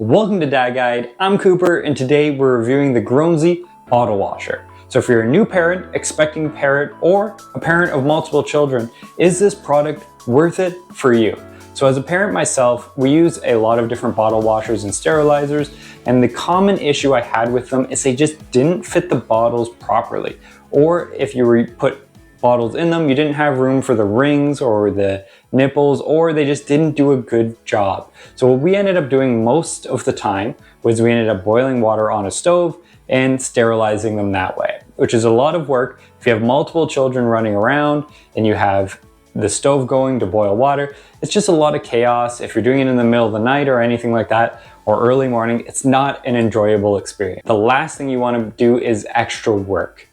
Welcome to Dad Guide. I'm Cooper, and today we're reviewing the Grownsy Bottle Washer. So if you're a new parent, expecting parent, or a parent of multiple children, is this product worth it for you? So as a parent myself, we use a lot of different bottle washers and sterilizers, and the common issue I had with them is they just didn't fit the bottles properly. Or if you put bottles in them, you didn't have room for the rings or the nipples, or they just didn't do a good job. So what we ended up doing most of the time was we ended up boiling water on a stove and sterilizing them that way, which is a lot of work. If you have multiple children running around and you have the stove going to boil water, it's just a lot of chaos. If you're doing it in the middle of the night or anything like that, or early morning, it's not an enjoyable experience. The last thing you want to do is extra work.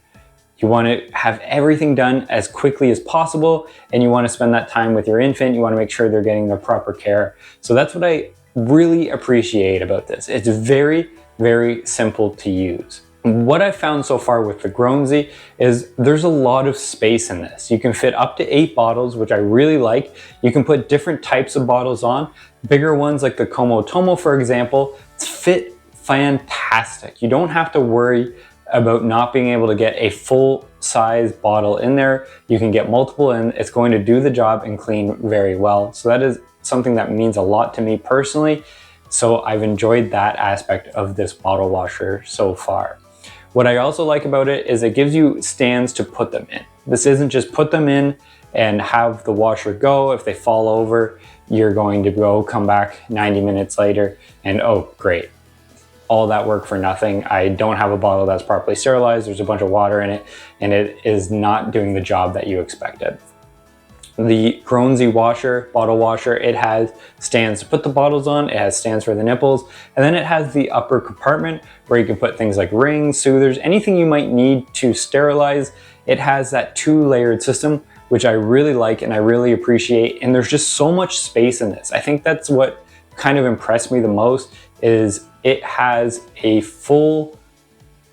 You want to have everything done as quickly as possible, and you want to spend that time with your infant. You want to make sure they're getting the proper care. So that's what I really appreciate about this. It's very, very simple to use. What I've found so far with the Grownsy is there's a lot of space in this. You can fit up to 8 bottles, which I really like. You can put different types of bottles on. Bigger ones like the Como Tomo, for example, fit fantastic. You don't have to worry about not being able to get a full size bottle in there. You can get multiple in, it's going to do the job and clean very well. So that is something that means a lot to me personally. So I've enjoyed that aspect of this bottle washer so far. What I also like about it is it gives you stands to put them in. This isn't just put them in and have the washer go. If they fall over, you're going to come back 90 minutes later and oh, great. All that work for nothing. I don't have a bottle that's properly sterilized. There's a bunch of water in it and it is not doing the job that you expected. The Grownsy bottle washer, it has stands to put the bottles on, it has stands for the nipples, and then it has the upper compartment where you can put things like rings, soothers, anything you might need to sterilize. It has that 2-layered system, which I really like and I really appreciate, and there's just so much space in this. I think that's what kind of impressed me the most is it has a full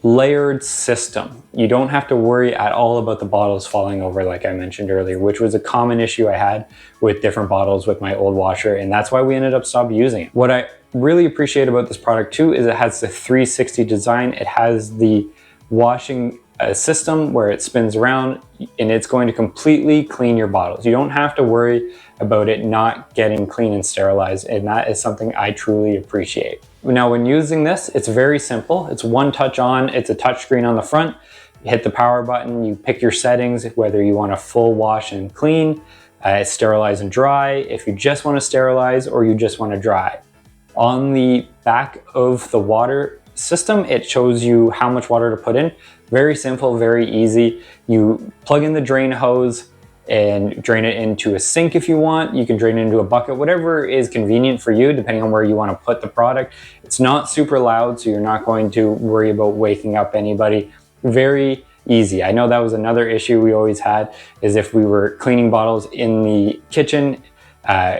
layered system. You don't have to worry at all about the bottles falling over like I mentioned earlier, which was a common issue I had with different bottles with my old washer, and that's why we ended up stopping using it. What I really appreciate about this product too is it has the 360 design. It has the washing system where it spins around and it's going to completely clean your bottles. You don't have to worry about it not getting clean and sterilized, and that is something I truly appreciate. Now when using this, it's very simple. It's one touch on, it's a touch screen on the front. You hit the power button, you pick your settings, whether you want a full wash and clean, sterilize and dry, if you just want to sterilize or you just want to dry. On the back of the water system, it shows you how much water to put in. Very simple, very easy. You plug in the drain hose and drain it into a sink if you want. You can drain it into a bucket, whatever is convenient for you, depending on where you want to put the product. It's not super loud, so you're not going to worry about waking up anybody. Very easy. I know that was another issue we always had, is if we were cleaning bottles in the kitchen,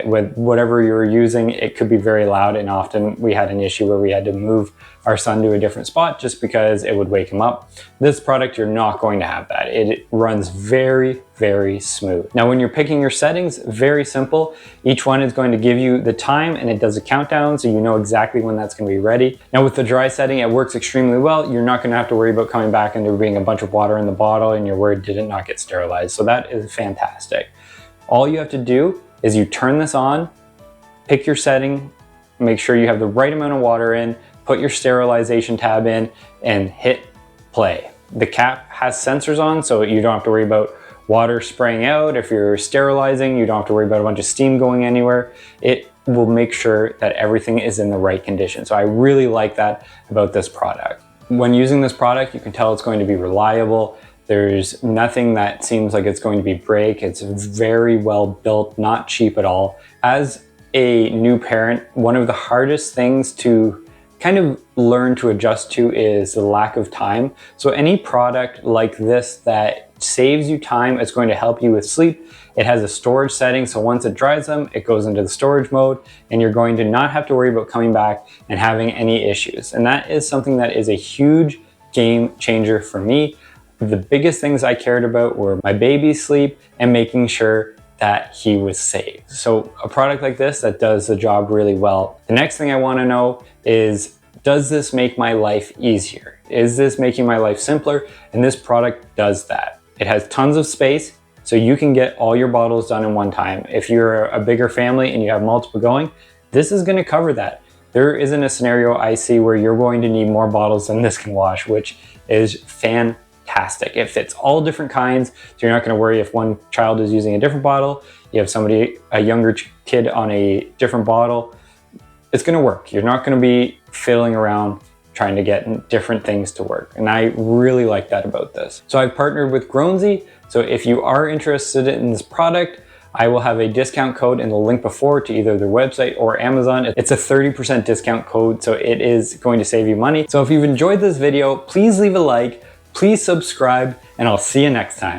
with whatever you were using, it could be very loud, and often we had an issue where we had to move our son to a different spot just because it would wake him up. This product, you're not going to have that. It runs very, very smooth. Now when you're picking your settings, very simple. Each one is going to give you the time and it does a countdown, so you know exactly when that's going to be ready. Now with the dry setting, it works extremely well. You're not going to have to worry about coming back and there being a bunch of water in the bottle and you're worried did it not get sterilized. So that is fantastic. All you have to do is you turn this on, pick your setting, make sure you have the right amount of water in, put your sterilization tab in, and hit play. The cap has sensors on, so you don't have to worry about water spraying out. If you're sterilizing, you don't have to worry about a bunch of steam going anywhere. It will make sure that everything is in the right condition. So I really like that about this product. When using this product, you can tell it's going to be reliable. There's nothing that seems like it's going to be break. It's very well built, not cheap at all. As a new parent, one of the hardest things to kind of learn to adjust to is the lack of time. So any product like this that saves you time, it's going to help you with sleep. It has a storage setting, so once it dries them, it goes into the storage mode and you're going to not have to worry about coming back and having any issues. And that is something that is a huge game changer for me. The biggest things I cared about were my baby's sleep and making sure that he was saved. So a product like this that does the job really well. The next thing I want to know is, does this make my life easier? Is this making my life simpler? And this product does that. It has tons of space, so you can get all your bottles done in one time. If you're a bigger family and you have multiple going, this is going to cover that. There isn't a scenario I see where you're going to need more bottles than this can wash, which is fantastic. It fits all different kinds, so you're not going to worry if one child is using a different bottle, you have a younger kid on a different bottle. It's going to work. You're not going to be fiddling around trying to get different things to work. And I really like that about this. So I've partnered with Grownsy. So if you are interested in this product, I will have a discount code in the link before to either their website or Amazon. It's a 30% discount code, so it is going to save you money. So if you've enjoyed this video, please leave a like, please subscribe, and I'll see you next time.